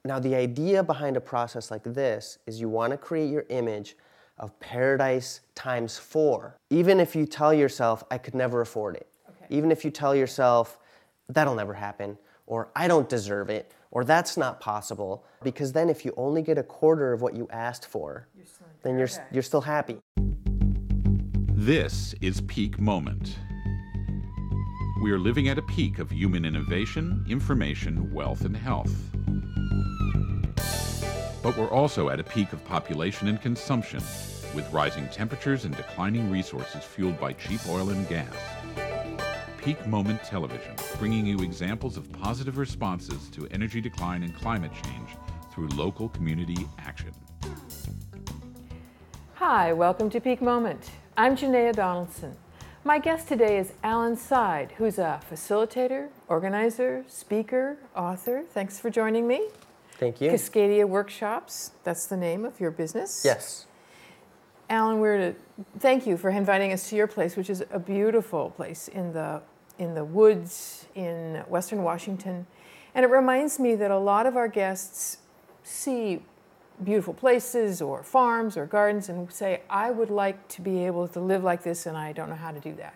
Now, the idea behind a process like this is you want to create your image of paradise times 4. Even if you tell yourself, I could never afford it. Okay. Even if you tell yourself, that'll never happen, or I don't deserve it, or that's not possible. Because then if you only get a quarter of what you asked for, then you're still happy. This is Peak Moment. We are living at a peak of human innovation, information, wealth, and health. But we're also at a peak of population and consumption, with rising temperatures and declining resources fueled by cheap oil and gas. Peak Moment Television, bringing you examples of positive responses to energy decline and climate change through local community action. Hi, welcome to Peak Moment. I'm Janaea Donaldson. My guest today is Alan Seid, who's a facilitator, organizer, speaker, author. Thanks for joining me. Thank you. Cascadia Workshops, that's the name of your business? Yes. Alan, thank you for inviting us to your place, which is a beautiful place in the woods in Western Washington. And it reminds me that a lot of our guests see beautiful places or farms or gardens and say, I would like to be able to live like this and I don't know how to do that.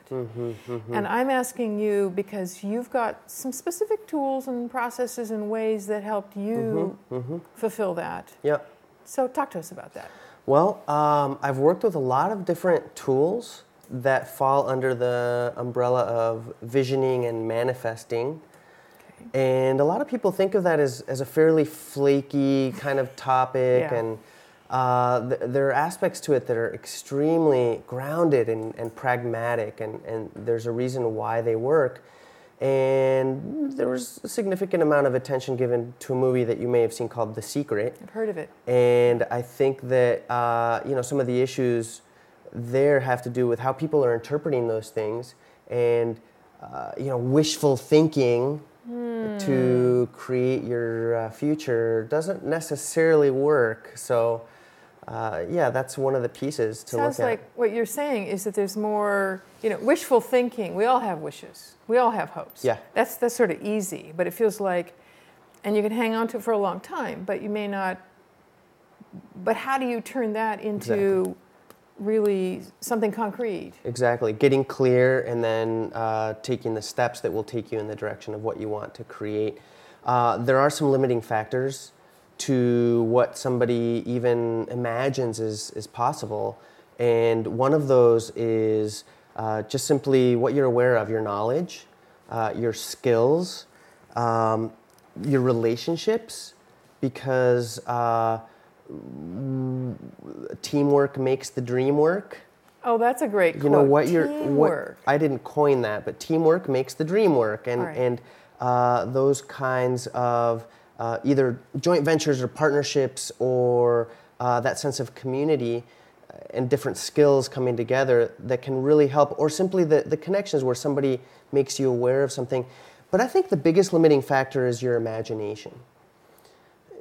And I'm asking you because you've got some specific tools and processes and ways that helped you fulfill that. Yep. So talk to us about that. Well, I've worked with a lot of different tools that fall under the umbrella of visioning and manifesting. And a lot of people think of that as a fairly flaky kind of topic, and there are aspects to it that are extremely grounded and pragmatic, and there's a reason why they work. And there was a significant amount of attention given to a movie that you may have seen called The Secret. I've heard of it. And I think that some of the issues there have to do with how people are interpreting those things, and wishful thinking to create your future doesn't necessarily work. So, that's one of the pieces to look at. Sounds like what you're saying is that there's more, wishful thinking. We all have wishes. We all have hopes. Yeah. That's sort of easy, but it feels like, and you can hang on to it for a long time, but you may not. But how do you turn that into really something concrete? Exactly. Getting clear and then taking the steps that will take you in the direction of what you want to create. There are some limiting factors to what somebody even imagines is possible. And one of those is just simply what you're aware of, your knowledge, your skills, your relationships, because teamwork makes the dream work. Oh, that's a great quote. Teamwork. I didn't coin that, but teamwork makes the dream work, and those kinds of either joint ventures or partnerships or that sense of community and different skills coming together that can really help, or simply the connections where somebody makes you aware of something. But I think the biggest limiting factor is your imagination.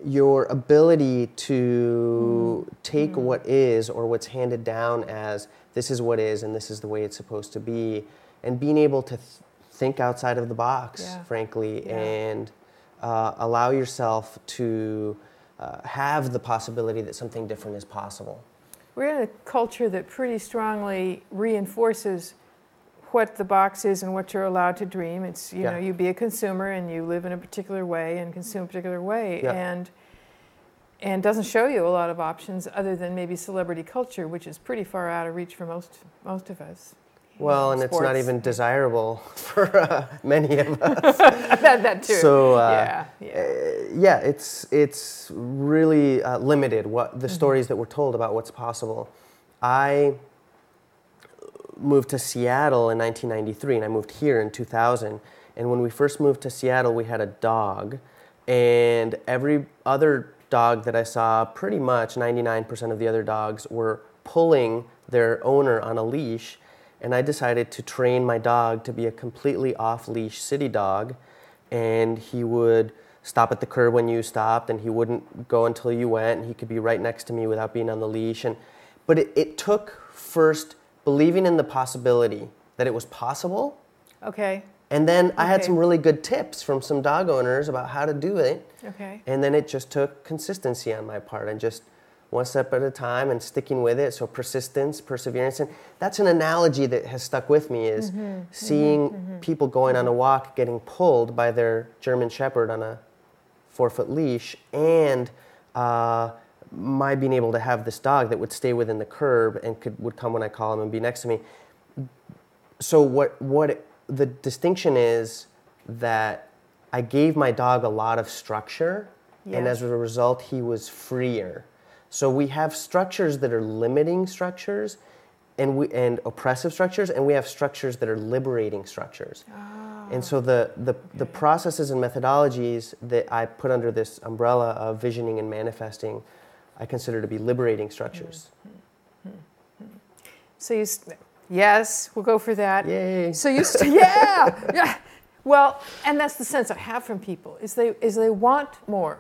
Your ability to take what is, or what's handed down as this is what is and this is the way it's supposed to be, and being able to think outside of the box, frankly, and allow yourself to have the possibility that something different is possible. We're in a culture that pretty strongly reinforces what the box is and what you're allowed to dream. It's, you be a consumer and you live in a particular way and consume a particular way, and doesn't show you a lot of options other than maybe celebrity culture, which is pretty far out of reach for most of us. Well, and sports. It's not even desirable for many of us. that too. So, it's really limited what the stories that we're told about what's possible. I moved to Seattle in 1993, and I moved here in 2000. And when we first moved to Seattle, we had a dog, and every other dog that I saw, pretty much 99% of the other dogs were pulling their owner on a leash. And I decided to train my dog to be a completely off-leash city dog, and he would stop at the curb when you stopped, and he wouldn't go until you went, and he could be right next to me without being on the leash. But it took first believing in the possibility that it was possible, Okay. And then I had some really good tips from some dog owners about how to do it. Okay. And then it just took consistency on my part and just one step at a time and sticking with it. So persistence, perseverance. And that's an analogy that has stuck with me is seeing people going on a walk getting pulled by their German Shepherd on a 4-foot leash, and my being able to have this dog that would stay within the curb and would come when I call him and be next to me. So the distinction is that I gave my dog a lot of structure, and as a result, he was freer. So we have structures that are limiting structures, and oppressive structures, and we have structures that are liberating structures. And so the processes and methodologies that I put under this umbrella of visioning and manifesting, I consider to be liberating structures. So yes, we'll go for that. Yay! So yeah. Well, and that's the sense I have from people is they want more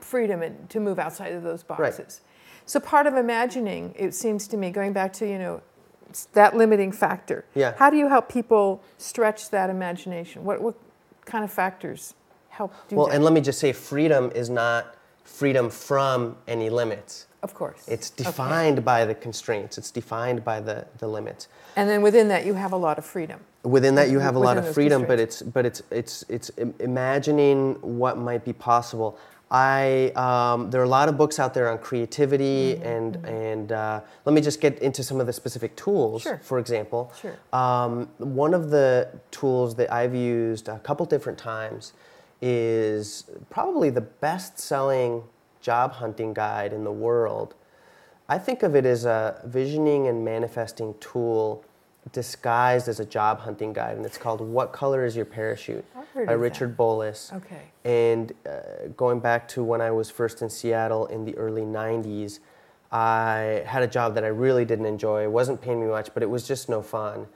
freedom and to move outside of those boxes. Right. So part of imagining, it seems to me, going back to that limiting factor. Yeah. How do you help people stretch that imagination? What kind of factors help do that? Well, and let me just say, freedom is not freedom from any limits. Of course. It's defined by the constraints. It's defined by the limits. And then within that, you have a lot of freedom. Within that, you have a lot of freedom, but constraints. it's imagining what might be possible. There are a lot of books out there on creativity, and let me just get into some of the specific tools. Sure. For example, Sure. One of the tools that I've used a couple different times is probably the best-selling job hunting guide in the world. I think of it as a visioning and manifesting tool disguised as a job hunting guide, and it's called "What Color Is Your Parachute" by Richard Bolles. Okay. And going back to when I was first in Seattle in the early 90s, I had a job that I really didn't enjoy. It wasn't paying me much, but it was just no fun.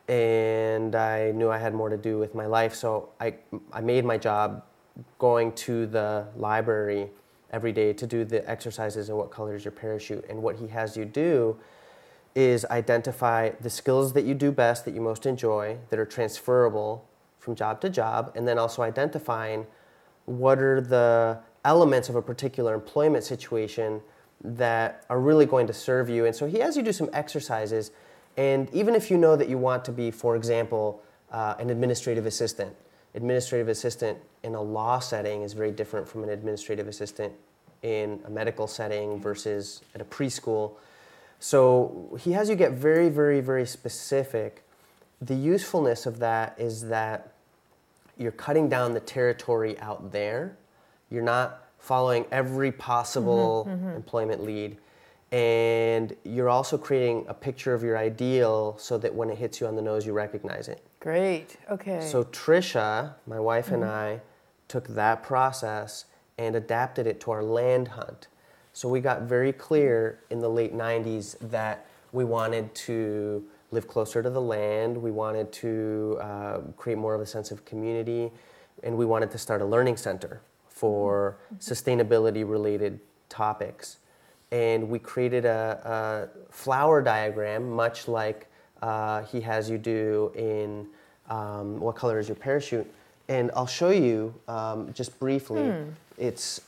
And I knew I had more to do with my life, so I made my job going to the library every day to do the exercises in "What Color Is Your Parachute." And what he has you do is identify the skills that you do best, that you most enjoy, that are transferable from job to job, and then also identifying what are the elements of a particular employment situation that are really going to serve you. And so he has you do some exercises, and even if you know that you want to be, for example, an administrative assistant in a law setting is very different from an administrative assistant in a medical setting versus at a preschool. So he has you get very, very, very specific. The usefulness of that is that you're cutting down the territory out there. You're not following every possible employment lead. And you're also creating a picture of your ideal so that when it hits you on the nose, you recognize it. Great. Okay. So Trisha, my wife, and I took that process and adapted it to our land hunt. So we got very clear in the late 90s that we wanted to live closer to the land, we wanted to create more of a sense of community, and we wanted to start a learning center for sustainability-related topics. And we created a flower diagram, much like he has you do in What Color Is Your Parachute? And I'll show you just briefly. It's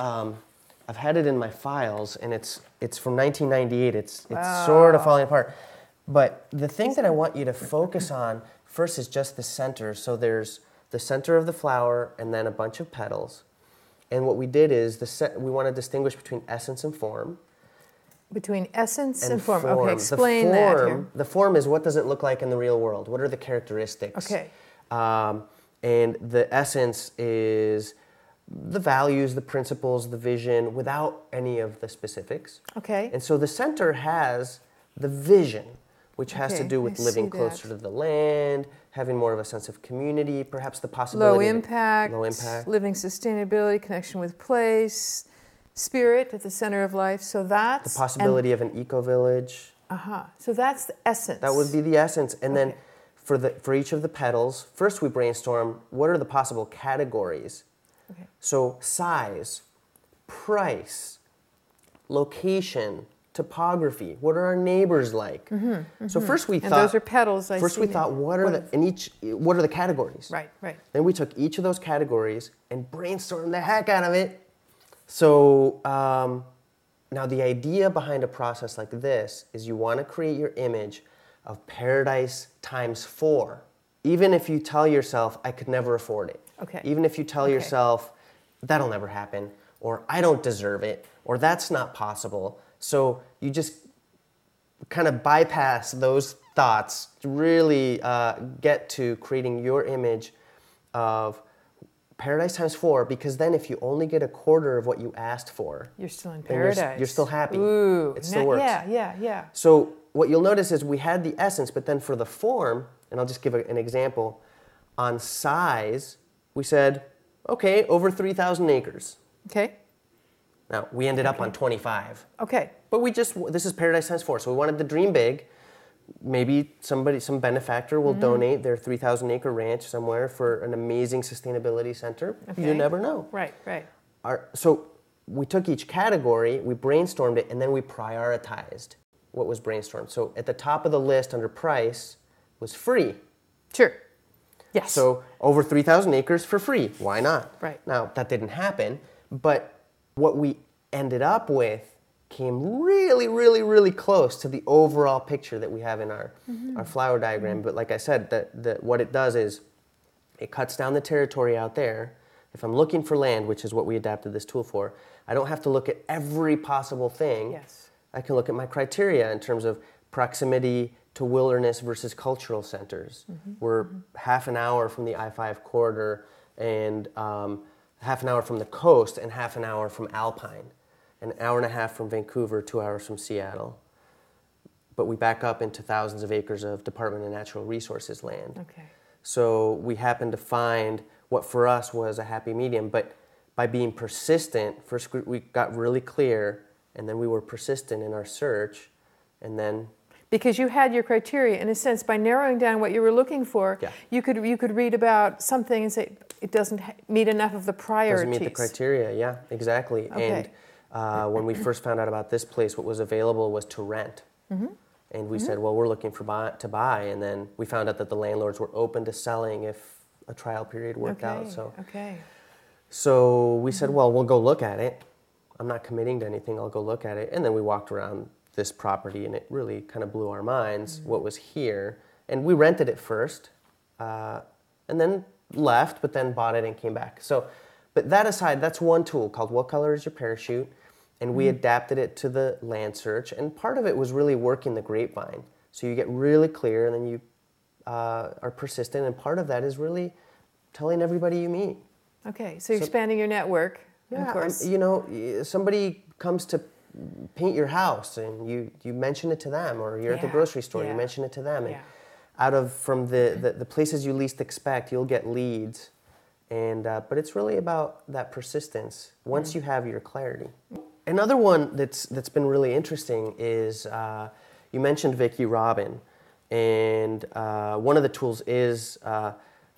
I've had it in my files, and it's from 1998. It's sort of falling apart. But the thing that I want you to focus on first is just the center. So there's the center of the flower and then a bunch of petals. And what we did is we want to distinguish between essence and form. Between essence and form. Okay, explain that here. The form is what does it look like in the real world? What are the characteristics? Okay. And the essence is the values, the principles, the vision, without any of the specifics. Okay. And so the center has the vision, which has to do with living closer to the land, having more of a sense of community, perhaps the possibility low impact, living sustainability, connection with place, spirit at the center of life. So that's the possibility of an eco-village. So that's the essence. That would be the essence. And then for each of the petals, first we brainstorm what are the possible categories. So size, price, location, topography? What are our neighbors like? So first we And thought, those are petals. first we thought, what are the categories? Right, right. Then we took each of those categories and brainstormed the heck out of it. So now the idea behind a process like this is you want to create your image of paradise times 4. Even if you tell yourself, I could never afford it. Okay. Even if you tell yourself, that'll never happen, or I don't deserve it, or that's not possible. So you just kind of bypass those thoughts to really get to creating your image of paradise times 4, because then if you only get a quarter of what you asked for, you're still in paradise. You're still happy. Ooh, it still works. Yeah. So what you'll notice is we had the essence, but then for the form, and I'll just give an example, on size, we said, okay, over 3,000 acres. Okay. Now, we ended up on 25. Okay. But this is paradise times 4, so we wanted to dream big. Maybe some benefactor will donate their 3,000 acre ranch somewhere for an amazing sustainability center. Okay. You never know. Right. So we took each category, we brainstormed it, and then we prioritized what was brainstormed. So at the top of the list under price was free. Sure. Yes. So over 3,000 acres for free. Why not? Right. Now, that didn't happen, but what we ended up with came really, really, really close to the overall picture that we have in our flower diagram. But like I said, what it does is it cuts down the territory out there. If I'm looking for land, which is what we adapted this tool for, I don't have to look at every possible thing. Yes. I can look at my criteria in terms of proximity to wilderness versus cultural centers. We're half an hour from the I-5 corridor and half an hour from the coast and half an hour from Alpine, an hour and a half from Vancouver, 2 hours from Seattle. But we back up into thousands of acres of Department of Natural Resources land. Okay. So we happened to find what for us was a happy medium, but by being persistent, first we got really clear, and then we were persistent in our search, and then because you had your criteria, in a sense, by narrowing down what you were looking for, you could read about something and say it doesn't meet enough of the priorities. Doesn't meet the criteria, yeah, exactly. Okay. And when we first found out about this place, what was available was to rent. And we said, well, we're looking to buy, and then we found out that the landlords were open to selling if a trial period worked out. So we said, well, we'll go look at it. I'm not committing to anything. I'll go look at it. And then we walked around this property, and it really kind of blew our minds what was here. And we rented it first, and then left, but then bought it and came back. So, but that aside, that's one tool called What Color Is Your Parachute? And we adapted it to the land search. And part of it was really working the grapevine. So you get really clear, and then you are persistent. And part of that is really telling everybody you meet. Okay, so you're expanding your network, of course. Somebody comes to paint your house, and you mention it to them, or you're at the grocery store, you mention it to them, and from the places you least expect, you'll get leads, and but it's really about that persistence once you have your clarity. Another one that's been really interesting is you mentioned Vicki Robin, and one of the tools is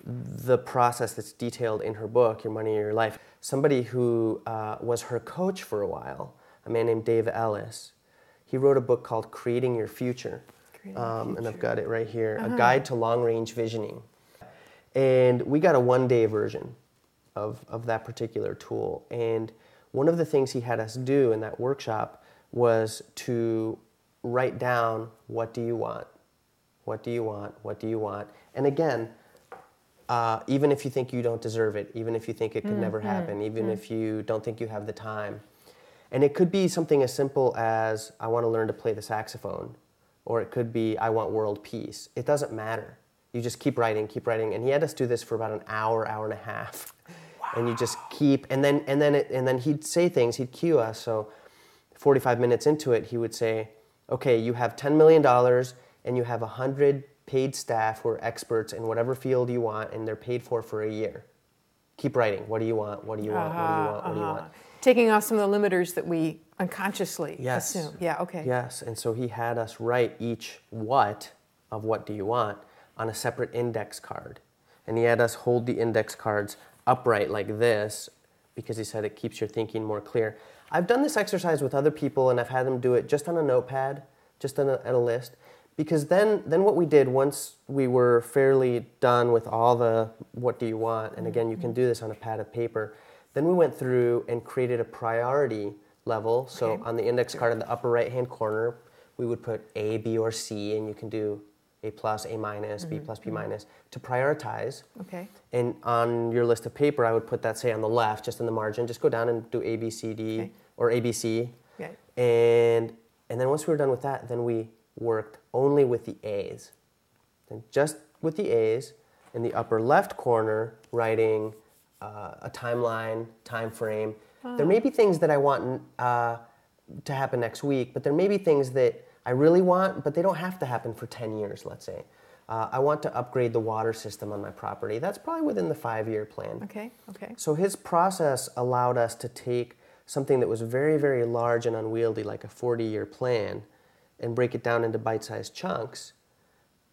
the process that's detailed in her book, Your Money or Your Life. Somebody who was her coach for a while, a man named Dave Ellis, he wrote a book called Creating Your Future. And I've got it right here, A Guide to Long-Range Visioning. And we got a one-day version of that particular tool. And one of the things he had us do in that workshop was to write down, what do you want? What do you want? What do you want? And again, even if you think you don't deserve it, even if you think it could never happen, even if you don't think you have the time. And it could be something as simple as, I want to learn to play the saxophone. Or it could be, I want world peace. It doesn't matter. You just keep writing. And he had us do this for about an hour, hour and a half. Wow. And you just keep, and then he'd say things, he'd cue us. So 45 minutes into it, he would say, okay, you have $10 million and you have 100 paid staff who are experts in whatever field you want, and they're paid for a year. Keep writing. What do you want? What do you want? What do you want? What do you want? Taking off some of the limiters that we unconsciously assume. Yeah, okay. Yes, and so he had us write each what of what do you want on a separate index card. And he had us hold the index cards upright like this, because he said it keeps your thinking more clear. I've done this exercise with other people, and I've had them do it just on a notepad, just on a list, because then what we did once we were fairly done with all the what do you want, and again, you can do this on a pad of paper, then we went through and created a priority level. So on the index card in the upper right-hand corner, we would put A, B, or C, and you can do A plus, A minus, B plus, B minus, to prioritize. Okay. And on your list of paper, I would put that, say, on the left, just in the margin. Just go down and do A, B, C, D, or A, B, C. Okay. And then once we were done with that, then we worked only with the A's. And just with the A's, in the upper left corner, writing a timeline, time frame. There may be things that I want to happen next week, but there may be things that I really want, but they don't have to happen for 10 years, let's say. I want to upgrade the water system on my property. That's probably within the 5-year plan. Okay, okay. So his process allowed us to take something that was very, very large and unwieldy, like a 40-year plan, and break it down into bite-sized chunks,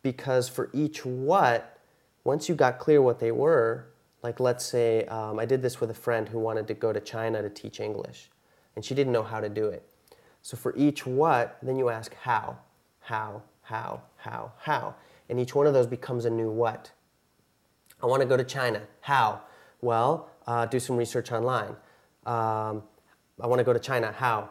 because for each what, once you got clear what they were, like let's say, I did this with a friend who wanted to go to China to teach English, and she didn't know how to do it. So for each what, then you ask how, and each one of those becomes a new what. I want to go to China. How? Well, do some research online. I want to go to China. How?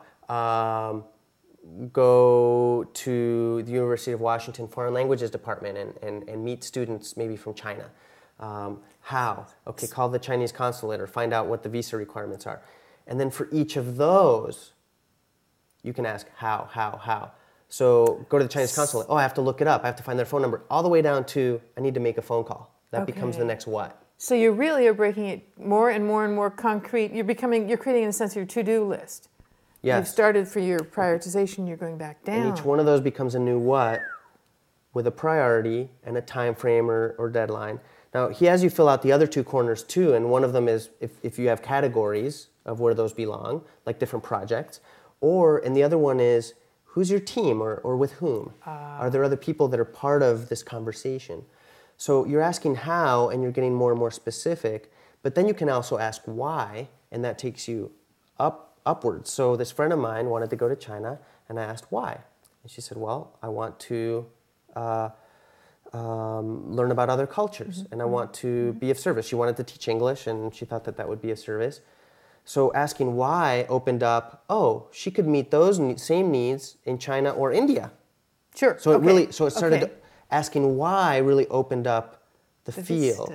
Go to the University of Washington Foreign Languages Department and meet students maybe from China. How? Okay, call the Chinese consulate or find out what the visa requirements are. And then for each of those, you can ask how. So go to the Chinese consulate. Oh, I have to look it up. I have to find their phone number. All the way down to I need to make a phone call. That becomes the next what. So you really are breaking it more and more and more concrete. You're creating, in a sense, your to-do list. Yes. You've started for your prioritization, you're going back down. And each one of those becomes a new what with a priority and a time frame or deadline. Now, he has you fill out the other two corners too, and one of them is if you have categories of where those belong, like different projects, and the other one is who's your team or with whom? Are there other people that are part of this conversation? So you're asking how, and you're getting more and more specific, but then you can also ask why, and that takes you upwards. So this friend of mine wanted to go to China, and I asked why. And she said, well, I want to learn about other cultures, and I want to be of service. She wanted to teach English, and she thought that would be of service. So asking why opened up, she could meet those same needs in China or India. Sure. So it started asking why really opened up the field.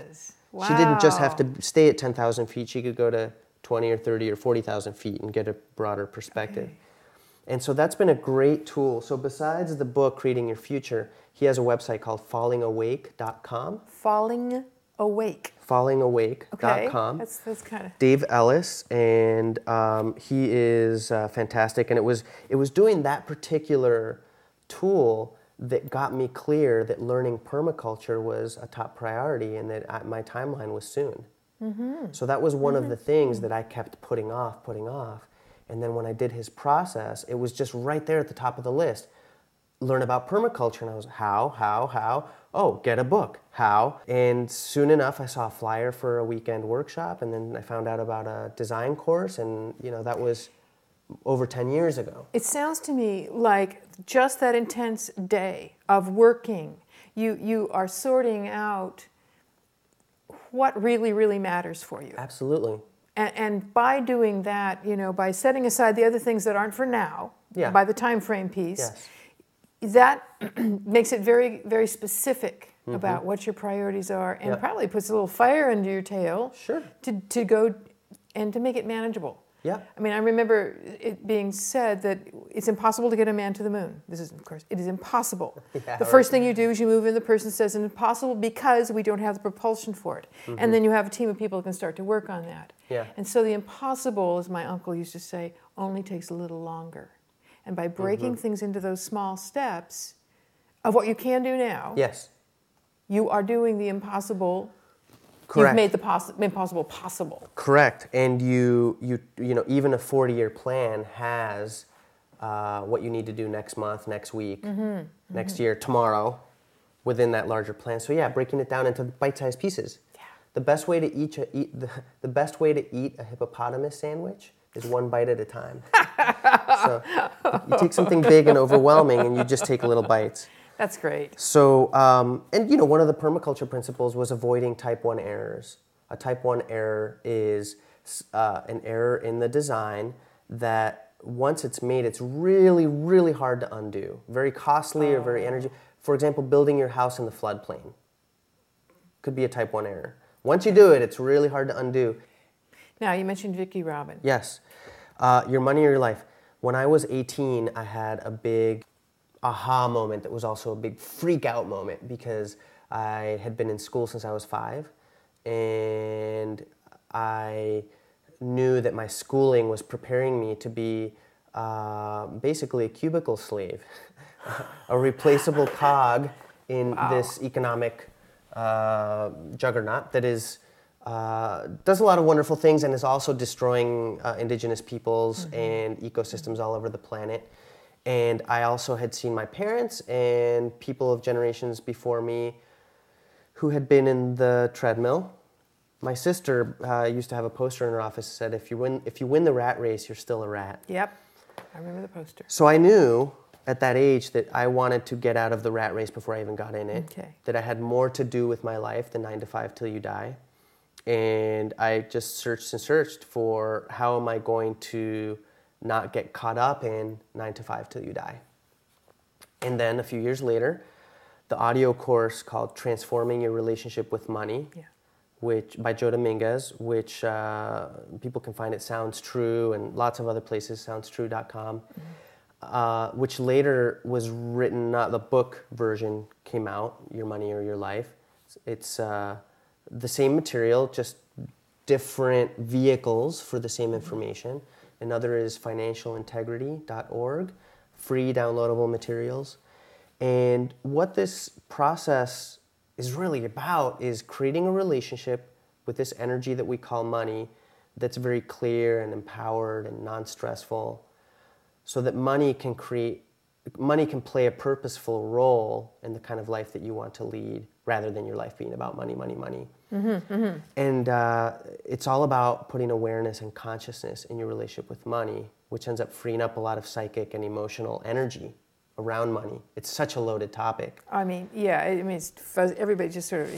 Wow. She didn't just have to stay at 10,000 feet. She could go to 20 or 30 or 40,000 feet and get a broader perspective. Okay. And so that's been a great tool. So besides the book, Creating Your Future, he has a website called fallingawake.com. Fallingawake.com. That's kind of... Dave Ellis, and he is fantastic. And it was doing that particular tool that got me clear that learning permaculture was a top priority and that my timeline was soon. So that was one of the things that I kept putting off. And then when I did his process, it was just right there at the top of the list. Learn about permaculture. And I was, how? Oh, get a book. How? And soon enough, I saw a flyer for a weekend workshop, and then I found out about a design course, and that was over 10 years ago. It sounds to me like just that intense day of working, you are sorting out what really, really matters for you. Absolutely. And by doing that, by setting aside the other things that aren't for now, by the time frame piece, that makes it very, very specific about what your priorities are, and probably puts a little fire under your tail to go and to make it manageable. Yeah. I mean, I remember it being said that it's impossible to get a man to the moon. It is impossible. The first thing you do is you move in, the person says it's impossible because we don't have the propulsion for it. And then you have a team of people that can start to work on that. Yeah. And so the impossible, as my uncle used to say, only takes a little longer. And by breaking things into those small steps of what you can do now, you are doing the impossible. Correct. You've made the impossible possible. Correct. And you even a 40-year plan has what you need to do next month, next week, next year, tomorrow, within that larger plan. So breaking it down into bite-sized pieces. The best way to the best way to eat a hippopotamus sandwich is one bite at a time. So you take something big and overwhelming, and you just take little bites. That's great. So, and one of the permaculture principles was avoiding type 1 errors. A type 1 error is an error in the design that once it's made, it's really, really hard to undo. Very costly or very energy. For example, building your house in the floodplain could be a type 1 error. Once you do it, it's really hard to undo. Now, you mentioned Vicki Robin. Yes. Your money or your life. When I was 18, I had a big aha moment that was also a big freak out moment because I had been in school since I was 5, and I knew that my schooling was preparing me to be basically a cubicle slave, a replaceable cog in this economic juggernaut that is does a lot of wonderful things and is also destroying indigenous peoples and ecosystems all over the planet. And I also had seen my parents and people of generations before me who had been in the treadmill. My sister used to have a poster in her office that said, if you win the rat race, you're still a rat. Yep, I remember the poster. So I knew at that age that I wanted to get out of the rat race before I even got in it. Okay. That I had more to do with my life than 9 to 5 till you die. And I just searched and searched for how am I going to not get caught up in 9 to 5 till you die. And then a few years later, the audio course called Transforming Your Relationship with Money, which by Joe Dominguez, which people can find at Sounds True and lots of other places, soundstrue.com, which later was written, the book version came out, Your Money or Your Life. It's the same material, just different vehicles for the same information. Another is financialintegrity.org, free downloadable materials. And what this process is really about is creating a relationship with this energy that we call money that's very clear and empowered and non-stressful, so that money can play a purposeful role in the kind of life that you want to lead, rather than your life being about money, money, money. And it's all about putting awareness and consciousness in your relationship with money, which ends up freeing up a lot of psychic and emotional energy around money. It's such a loaded topic. I mean, yeah, it's fuzz, everybody just sort of,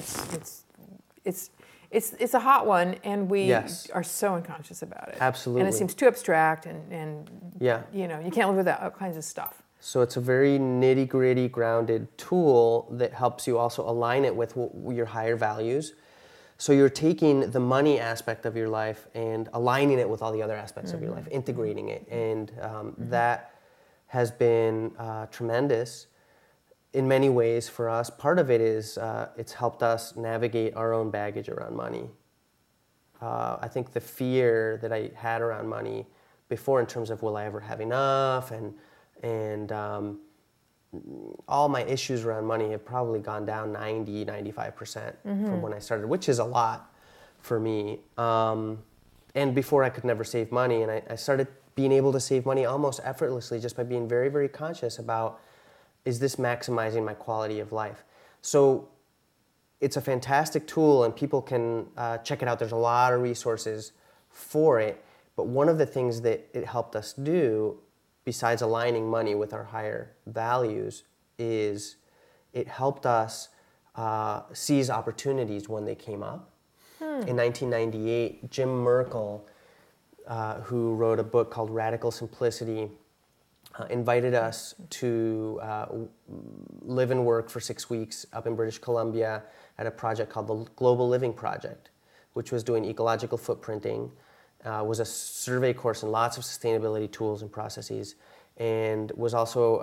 it's a hot one, and we are so unconscious about it. Absolutely. And it seems too abstract, and you can't live without all kinds of stuff. So it's a very nitty-gritty, grounded tool that helps you also align it with your higher values. So you're taking the money aspect of your life and aligning it with all the other aspects of your life, integrating it. And that has been tremendous in many ways for us. Part of it is it's helped us navigate our own baggage around money. I think the fear that I had around money before, in terms of will I ever have enough, and all my issues around money have probably gone down 95% from when I started, which is a lot for me. And before I could never save money, and I started being able to save money almost effortlessly just by being very, very conscious about, is this maximizing my quality of life? So it's a fantastic tool, and people can check it out. There's a lot of resources for it. But one of the things that it helped us do, besides aligning money with our higher values, is it helped us seize opportunities when they came up. In 1998, Jim Merkel, who wrote a book called Radical Simplicity, invited us to live and work for 6 weeks up in British Columbia at a project called the Global Living Project, which was doing ecological footprinting, was a survey course in lots of sustainability tools and processes, and was also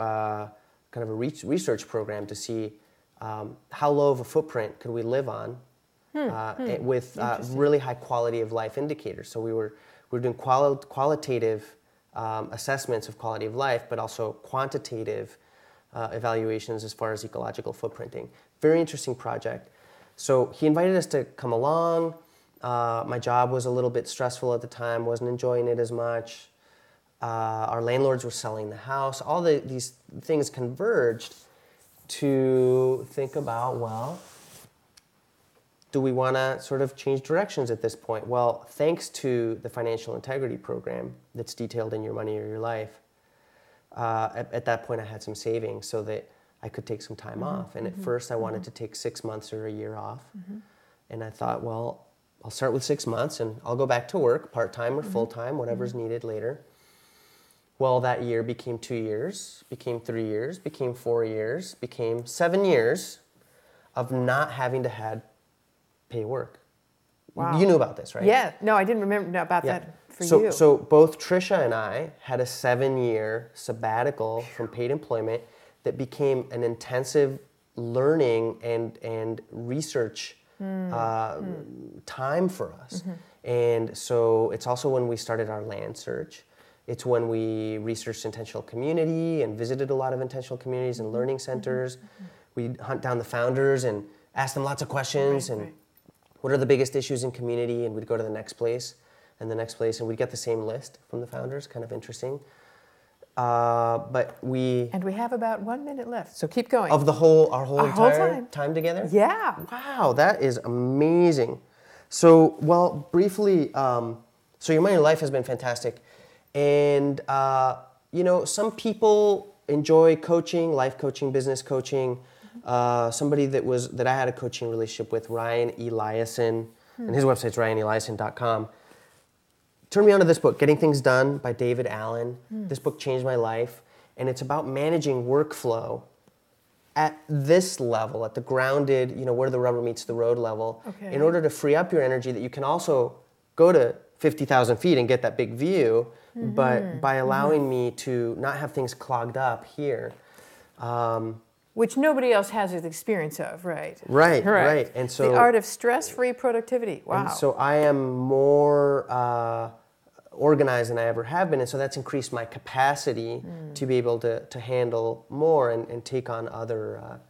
kind of a research program to see how low of a footprint could we live on with really high quality of life indicators. So we were doing qualitative assessments of quality of life, but also quantitative evaluations as far as ecological footprinting. Very interesting project. So he invited us to come along. My job was a little bit stressful at the time, wasn't enjoying it as much. Our landlords were selling the house. All these things converged to think about, well, do we want to sort of change directions at this point? Well, thanks to the financial integrity program that's detailed in Your Money or Your Life, at that point I had some savings so that I could take some time off. And at first I wanted to take 6 months or a year off. And I thought, well, I'll start with 6 months and I'll go back to work, part-time or full-time, whatever's needed later. Well, that year became 2 years, became 3 years, became 4 years, became 7 years of not having to pay work. Wow. You knew about this, right? Yeah. No, I didn't remember about that for you. So both Trisha and I had a 7-year sabbatical from paid employment that became an intensive learning and research time for us. And so it's also when we started our land search. It's when we researched intentional community and visited a lot of intentional communities and learning centers. We'd hunt down the founders and ask them lots of questions what are the biggest issues in community, and we'd go to the next place and the next place, and we'd get the same list from the founders, kind of interesting. And we have about 1 minute left, so keep going. Of our whole entire time together? Yeah. Wow, that is amazing. So, well, briefly, so Your Money Your Life has been fantastic. And, some people enjoy coaching, life coaching, business coaching. Somebody that I had a coaching relationship with, Ryan Eliason, and his website's ryaneliason.com, turned me on to this book, Getting Things Done by David Allen. This book changed my life, and it's about managing workflow at this level, at the grounded, where the rubber meets the road level, in order to free up your energy that you can also go to 50,000 feet and get that big view, but by allowing me to not have things clogged up here. Which nobody else has the experience of, right? Right. And so the art of stress-free productivity. Wow. And so I am more organized than I ever have been, and so that's increased my capacity to be able to handle more and take on other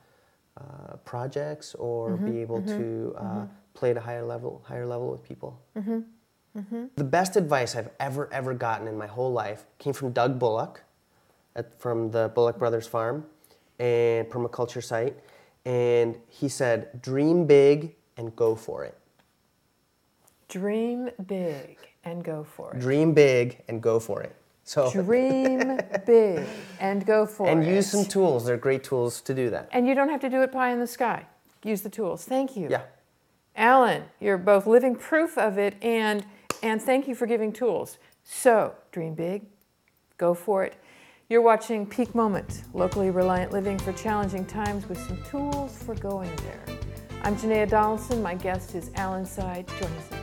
projects or be able to play at a higher level with people. The best advice I've ever gotten in my whole life came from Doug Bullock from the Bullock Brothers Farm and permaculture site, and he said, dream big and go for it. Dream big and go for it. Dream big and go for it. So dream big and go for it. And use some tools. They're great tools to do that. And you don't have to do it pie in the sky. Use the tools. Thank you. Yeah. Alan, you're both living proof of it, and thank you for giving tools. So dream big, go for it. You're watching Peak Moment, locally reliant living for challenging times with some tools for going there. I'm Janaea Donaldson. My guest is Alan Seid. Join us.